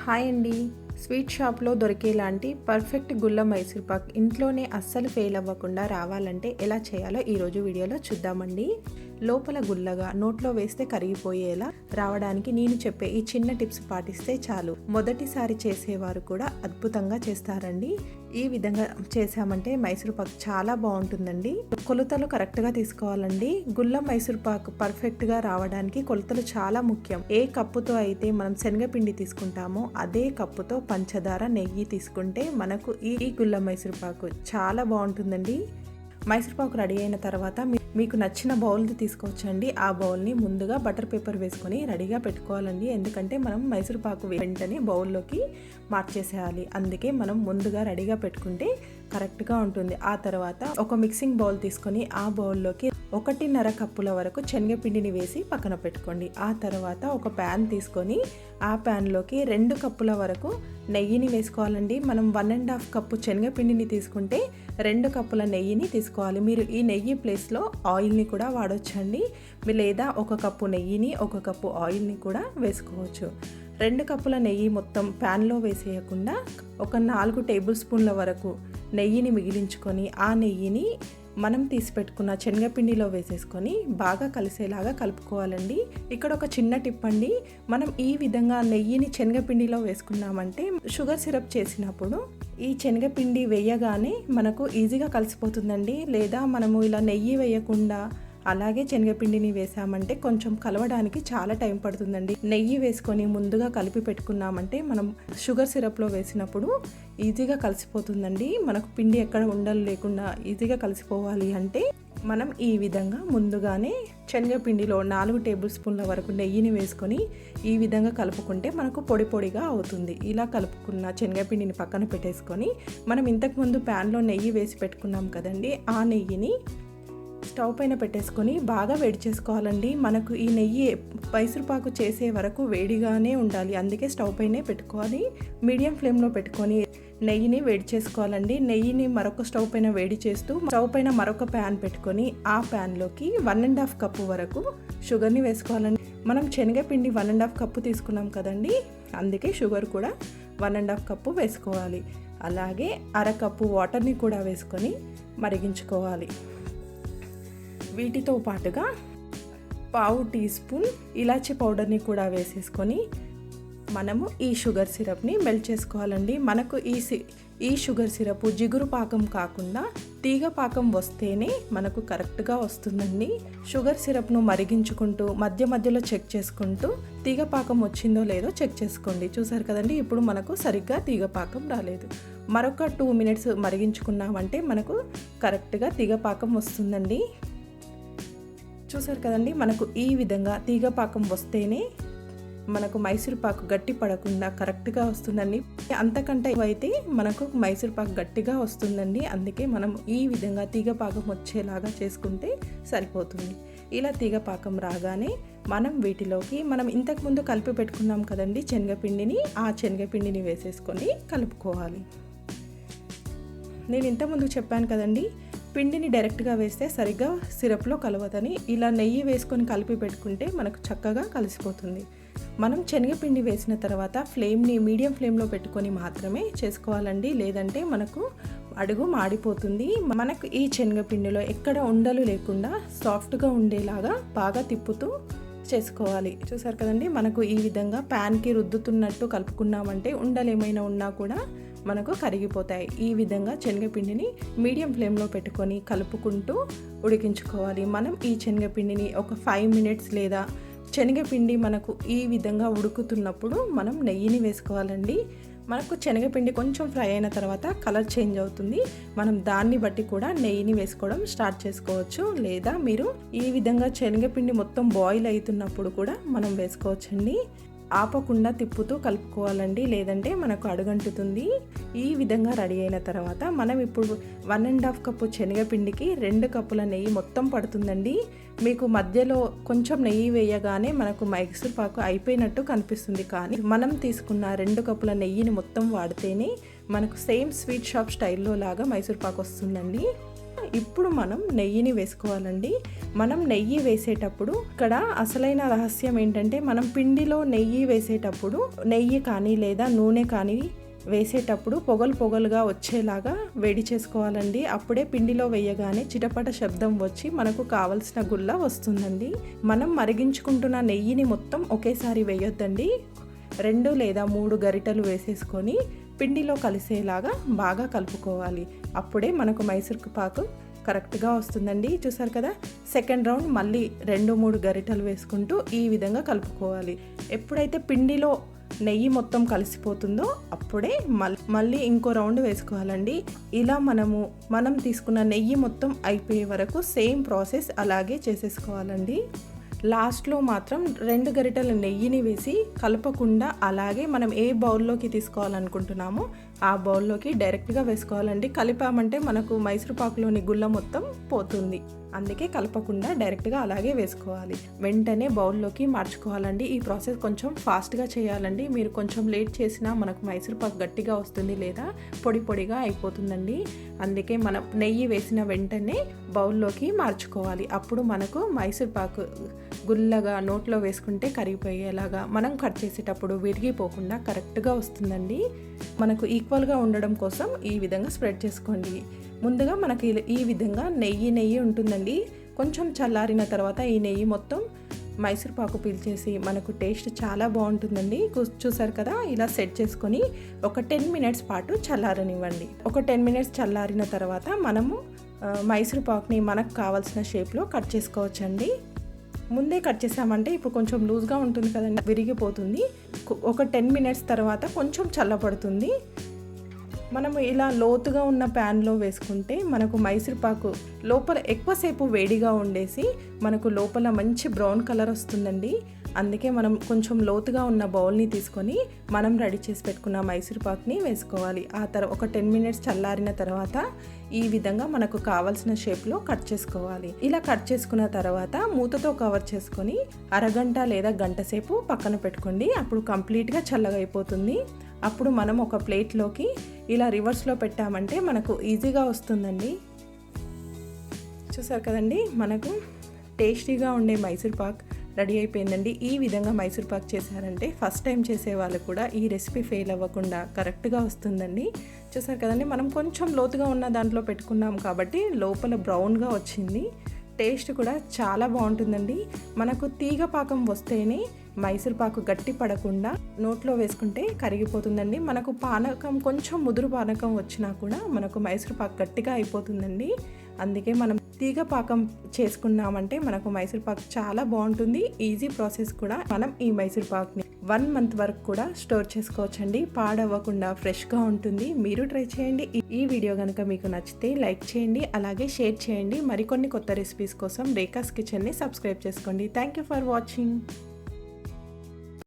Hi అండి. Sweet షాప్లో దొరికేలాంటి perfect గుల్ల మైసూర్పాక్ ఇంట్లోనే అస్సలు ఫెయిల్ అవ్వకుండా రావాలంటే ఎలా చేయాలో ఈరోజు వీడియోలో చూద్దామండి. లోపల గుల్లగా నోట్లో వేస్తే కరిగిపోయేలా రావడానికి నేను చెప్పే ఈ చిన్న టిప్స్ పాటిస్తే చాలు. మొదటిసారి చేసేవారు కూడా అద్భుతంగా చేస్తారండి. ఈ విధంగా చేసామంటే మైసూర్పాక్ చాలా బాగుంటుందండి. కొలతలు కరెక్ట్గా తీసుకోవాలండి. గుల్ల మైసూర్పాక్ పర్ఫెక్ట్గా రావడానికి కొలతలు చాలా ముఖ్యం. ఏ కప్పుతో అయితే మనం శనగపిండి తీసుకుంటామో అదే కప్పుతో పంచదార, నెయ్యి తీసుకుంటే మనకు ఈ గుల్ల మైసూర్పాకు చాలా బాగుంటుందండి. మైసూర్పాకు రెడీ అయిన తర్వాత మీకు నచ్చిన బౌల్ది తీసుకోవచ్చండి. ఆ బౌల్ని ముందుగా బటర్ పేపర్ వేసుకొని రెడీగా పెట్టుకోవాలండి. ఎందుకంటే మనం మైసూర్పాకు వెంటనే బౌల్లోకి మార్చేసేయాలి. అందుకే మనం ముందుగా రెడీగా పెట్టుకుంటే కరెక్ట్గా ఉంటుంది. ఆ తర్వాత ఒక మిక్సింగ్ బౌల్ తీసుకొని ఆ బౌల్లోకి 1.5 కప్పుల వరకు శనగపిండిని వేసి పక్కన పెట్టుకోండి. ఆ తర్వాత ఒక ప్యాన్ తీసుకొని ఆ ప్యాన్లోకి 2 కప్పుల వరకు నెయ్యిని వేసుకోవాలండి. మనం 1.5 కప్పు శనగపిండిని తీసుకుంటే 2 కప్పుల నెయ్యిని తీసుకోవాలి. మీరు ఈ నెయ్యి ప్లేస్లో ఆయిల్ని కూడా వాడొచ్చండి. లేదా 1 కప్పు నెయ్యిని 1 కప్పు ఆయిల్ని కూడా వేసుకోవచ్చు. 2 కప్పుల నెయ్యి మొత్తం ప్యాన్లో వేసేయకుండా ఒక 4 టేబుల్ స్పూన్ల వరకు నెయ్యిని మిగిలించుకొని ఆ నెయ్యిని మనం తీసి పెట్టుకున్న శనగపిండిలో వేసేసుకొని బాగా కలిసేలాగా కలుపుకోవాలండి. ఇక్కడ ఒక చిన్న టిప్ అండి. మనం ఈ విధంగా నెయ్యిని శనగపిండిలో వేసుకున్నామంటే షుగర్ సిరప్ చేసినప్పుడు ఈ శనగపిండి వేయగానే మనకు ఈజీగా కలిసిపోతుందండి. లేదా మనము ఇలా నెయ్యి వేయకుండా అలాగే శనగపిండిని వేసామంటే కొంచెం కలవడానికి చాలా టైం పడుతుందండి. నెయ్యి వేసుకొని ముందుగా కలిపి పెట్టుకున్నామంటే మనం షుగర్ సిరప్లో వేసినప్పుడు ఈజీగా కలిసిపోతుందండి. మనకు పిండి ఎక్కడ ఉండలు లేకుండా ఈజీగా కలిసిపోవాలి అంటే మనం ఈ విధంగా ముందుగానే శనగపిండిలో 4 టేబుల్ స్పూన్ల వరకు నెయ్యిని వేసుకొని ఈ విధంగా కలుపుకుంటే మనకు పొడి పొడిగా అవుతుంది. ఇలా కలుపుకున్న శనగపిండిని పక్కన పెట్టేసుకొని మనం ఇంతకుముందు ప్యాన్లో నెయ్యి వేసి పెట్టుకున్నాం కదండి, ఆ నెయ్యిని స్టవ్ పైన పెట్టేసుకొని బాగా వేడి చేసుకోవాలండి. మనకు ఈ నెయ్యి మైసూర్పాకు చేసే వరకు వేడిగానే ఉండాలి. అందుకే స్టవ్ పైనే పెట్టుకోవాలి. మీడియం ఫ్లేమ్లో పెట్టుకొని నెయ్యిని వేడి చేసుకోవాలండి. నెయ్యిని మరొక స్టవ్ పైన వేడి చేస్తూ స్టవ్ పైన మరొక ప్యాన్ పెట్టుకొని ఆ ప్యాన్లోకి 1.5 కప్పు వరకు షుగర్ని వేసుకోవాలండి. మనం శనగపిండి 1.5 కప్పు తీసుకున్నాం కదండి, అందుకే షుగర్ కూడా 1.5 కప్పు వేసుకోవాలి. అలాగే 1/2 కప్పు వాటర్ని కూడా వేసుకొని మరిగించుకోవాలి. వీటితో పాటుగా 1/2 టీ స్పూన్ ఇలాచీ పౌడర్ని కూడా వేసేసుకొని మనము ఈ షుగర్ సిరప్ని మెల్ట్ చేసుకోవాలండి. మనకు ఈ షుగర్ సిరప్ జిగురు పాకం కాకుండా తీగ పాకం వస్తేనే మనకు కరెక్ట్గా వస్తుందండి. షుగర్ సిరప్ను మరిగించుకుంటూ మధ్య మధ్యలో చెక్ చేసుకుంటూ తీగ పాకం వచ్చిందో లేదో చెక్ చేసుకోండి. చూసారు కదండి, ఇప్పుడు మనకు సరిగ్గా తీగ పాకం రాలేదు. మరొక 2 మినిట్స్ మరిగించుకున్నామంటే మనకు కరెక్ట్గా తీగ పాకం వస్తుందండి. చూసారు కదండి, మనకు ఈ విధంగా తీగ పాకం వస్తేనే మనకు మైసూర్పాకు గట్టి పడకుండా కరెక్ట్గా వస్తుందండి. అంతకంటే అయితే మనకు మైసూర్పాకు గట్టిగా వస్తుందండి. అందుకే మనం ఈ విధంగా తీగ పాకం వచ్చేలాగా చేసుకుంటే సరిపోతుంది. ఇలా తీగ పాకం రాగానే మనం వీటిలోకి మనం ఇంతకుముందు కలిపి పెట్టుకున్నాం కదండి శనగపిండిని, ఆ శనగపిండిని వేసేసుకొని కలుపుకోవాలి. నేను ఇంతకుముందు చెప్పాను కదండి, పిండిని డైరెక్ట్గా వేస్తే సరిగ్గా సిరప్లో కలవదని. ఇలా నెయ్యి వేసుకొని కలిపి పెట్టుకుంటే మనకు చక్కగా కలిసిపోతుంది. మనం శనగపిండి వేసిన తర్వాత ఫ్లేమ్ని మీడియం ఫ్లేమ్లో పెట్టుకొని మాత్రమే చేసుకోవాలండి. లేదంటే మనకు అడుగు మాడిపోతుంది. మనకు ఈ శనగపిండిలో ఎక్కడ ఉండలు లేకుండా సాఫ్ట్గా ఉండేలాగా బాగా తిప్పుతూ చేసుకోవాలి. చూసారు కదండి, మనకు ఈ విధంగా ప్యాన్కి రుద్దుతున్నట్టు కలుపుకున్నామంటే ఉండలు ఏమైనా ఉన్నా కూడా మనకు కరిగిపోతాయి. ఈ విధంగా శనగపిండిని మీడియం ఫ్లేమ్లో పెట్టుకొని కలుపుకుంటూ ఉడికించుకోవాలి. మనం ఈ శనగపిండిని ఒక 5 మినిట్స్ లేదా శనగపిండి మనకు ఈ విధంగా ఉడుకుతున్నప్పుడు మనం నెయ్యిని వేసుకోవాలండి. మనకు శనగపిండి కొంచెం ఫ్రై అయిన తర్వాత కలర్ చేంజ్ అవుతుంది. మనం దాన్ని బట్టి కూడా నెయ్యిని వేసుకోవడం స్టార్ట్ చేసుకోవచ్చు. లేదా మీరు ఈ విధంగా శనగపిండి మొత్తం బాయిల్ అవుతున్నప్పుడు కూడా మనం వేసుకోవచ్చండి. ఆపకుండా తిప్పుతూ కలుపుకోవాలండి, లేదంటే మనకు అడుగంటుతుంది. ఈ విధంగా రెడీ అయిన తర్వాత మనం ఇప్పుడు 1.5 కప్పు శనగపిండికి 2 కప్పుల నెయ్యి మొత్తం పడుతుందండి. మీకు మధ్యలో కొంచెం నెయ్యి వేయగానే మనకు మైసూర్పాకు అయిపోయినట్టు కనిపిస్తుంది. కానీ మనం తీసుకున్న 2 కప్పుల నెయ్యిని మొత్తం వాడితేనే మనకు సేమ్ స్వీట్ షాప్ స్టైల్లో లాగా మైసూర్పాకు వస్తుందండి. ఇప్పుడు మనం నెయ్యిని వేసుకోవాలండి. మనం నెయ్యి వేసేటప్పుడు ఇక్కడ అసలైన రహస్యం ఏంటంటే, మనం పిండిలో నెయ్యి వేసేటప్పుడు నెయ్యి కానీ లేదా నూనె కానీ వేసేటప్పుడు పొగలుగా వచ్చేలాగా వేడి చేసుకోవాలండి. అప్పుడే పిండిలో వేయగానే చిటపట శబ్దం వచ్చి మనకు కావలసిన గుల్ల వస్తుందండి. మనం మరిగించుకుంటున్న నెయ్యిని మొత్తం ఒకేసారి వేయొద్దండి. 2 లేదా 3 గరిటెలు వేసేసుకొని పిండిలో కలిసేలాగా బాగా కలుపుకోవాలి. అప్పుడే మనకు మైసూర్ పాకు కరెక్ట్గా వస్తుందండి. చూసారు కదా, సెకండ్ రౌండ్ మళ్ళీ 2-3 గరిటెలు వేసుకుంటూ ఈ విధంగా కలుపుకోవాలి. ఎప్పుడైతే పిండిలో నెయ్యి మొత్తం కలిసిపోతుందో అప్పుడే మళ్ళీ ఇంకో రౌండ్ వేసుకోవాలండి. ఇలా మనం తీసుకున్న నెయ్యి మొత్తం అయిపోయే వరకు సేమ్ ప్రాసెస్ అలాగే చేసేసుకోవాలండి. లాస్ట్లో మాత్రం 2 గరిటెల నెయ్యిని వేసి కలపకుండా అలాగే మనం ఏ బౌల్లోకి తీసుకోవాలనుకుంటున్నామో ఆ బౌల్లోకి డైరెక్ట్గా వేసుకోవాలండి. కలిపామంటే మనకు మైసూర్ పాకులోని గుల్ల మొత్తం పోతుంది. అందుకే కలపకుండా డైరెక్ట్గా అలాగే వేసుకోవాలి. వెంటనే బౌల్లోకి మార్చుకోవాలండి. ఈ ప్రాసెస్ కొంచెం ఫాస్ట్గా చేయాలండి. మీరు కొంచెం లేట్ చేసినా మనకు మైసూర్ పాకు గట్టిగా వస్తుంది లేదా పొడిగా అయిపోతుందండి. అందుకే మనం నెయ్యి వేసిన వెంటనే బౌల్లోకి మార్చుకోవాలి. అప్పుడు మనకు మైసూర్ పాకు గుల్లగా నోట్లో వేసుకుంటే కరిగిపోయేలాగా, మనం కట్ చేసేటప్పుడు విరిగిపోకుండా కరెక్ట్గా వస్తుందండి. మనకు ఈక్వల్గా ఉండడం కోసం ఈ విధంగా స్ప్రెడ్ చేసుకోండి. ముందుగా మనకి ఈ విధంగా నెయ్యి ఉంటుందండి. కొంచెం చల్లారిన తర్వాత ఈ నెయ్యి మొత్తం మైసూర్ పాకు పీల్చేసి మనకు టేస్ట్ చాలా బాగుంటుందండి. చూసారు కదా, ఇలా సెట్ చేసుకొని ఒక 10 మినిట్స్ పాటు చల్లారనివ్వండి. ఒక 10 మినిట్స్ చల్లారిన తర్వాత మనము మైసూర్ పాకుని మనకు కావాల్సిన షేప్లో కట్ చేసుకోవచ్చండి. ముందే కట్ చేసామంటే ఇప్పుడు కొంచెం లూజ్గా ఉంటుంది కదండి, విరిగిపోతుంది. ఒక 10 మినిట్స్ తర్వాత కొంచెం చల్లబడుతుంది. మనము ఇలా లోతుగా ఉన్న ప్యాన్లో వేసుకుంటే మనకు మైసూర్ పాకు లోపల ఎక్కువసేపు వేడిగా ఉండేసి మనకు లోపల మంచి బ్రౌన్ కలర్ వస్తుందండి. అందుకే మనం కొంచెం లోతుగా ఉన్న బౌల్ని తీసుకొని మనం రెడీ చేసి పెట్టుకున్న మైసూర్ పాకుని వేసుకోవాలి. ఆ తర్వాత ఒక 10 మినిట్స్ చల్లారిన తర్వాత ఈ విధంగా మనకు కావాల్సిన షేప్లో కట్ చేసుకోవాలి. ఇలా కట్ చేసుకున్న తర్వాత మూతతో కవర్ చేసుకొని అరగంట లేదా గంట సేపు పక్కన పెట్టుకోండి. అప్పుడు కంప్లీట్గా చల్లగా అయిపోతుంది. అప్పుడు మనం ఒక ప్లేట్లోకి ఇలా రివర్స్లో పెట్టామంటే మనకు ఈజీగా వస్తుందండి. చూసారు కదండి, మనకు టేస్టీగా ఉండే మైసూర్ పాక్ రెడీ అయిపోయిందండి. ఈ విధంగా మైసూర్ పాక్ చేశారంటే ఫస్ట్ టైం చేసే వాళ్ళు కూడా ఈ రెసిపీ ఫెయిల్ అవ్వకుండా కరెక్ట్గా వస్తుందండి. చూసారు కదండి, మనం కొంచెం లోతుగా ఉన్న దాంట్లో పెట్టుకున్నాం కాబట్టి లోపల బ్రౌన్గా వచ్చింది. టేస్ట్ కూడా చాలా బాగుంటుందండి. మనకు తీగ పాకం వస్తేనే మైసూర్ పాకు గట్టి పడకుండా నోట్లో వేసుకుంటే కరిగిపోతుందండి. మనకు పానకం కొంచెం ముదురు పానకం వచ్చినా కూడా మనకు మైసూర్ పాకు గట్టిగా అయిపోతుందండి. అందుకే మనం తీగ పాకం చేసుకున్నామంటే మనకు మైసూర్ పాకు చాలా బాగుంటుంది. ఈజీ ప్రాసెస్ కూడా. మనం ఈ మైసూర్ పాకుని 1 మంత్ వరకు కూడా స్టోర్ చేసుకోవచ్చండి. పాడవ్వకుండా ఫ్రెష్గా ఉంటుంది. మీరు ట్రై చేయండి. ఈ వీడియో కనుక మీకు నచ్చితే లైక్ చేయండి, అలాగే షేర్ చేయండి. మరికొన్ని కొత్త రెసిపీస్ కోసం రేఖాస్ కిచెన్ని సబ్స్క్రైబ్ చేసుకోండి. Thank you for watching.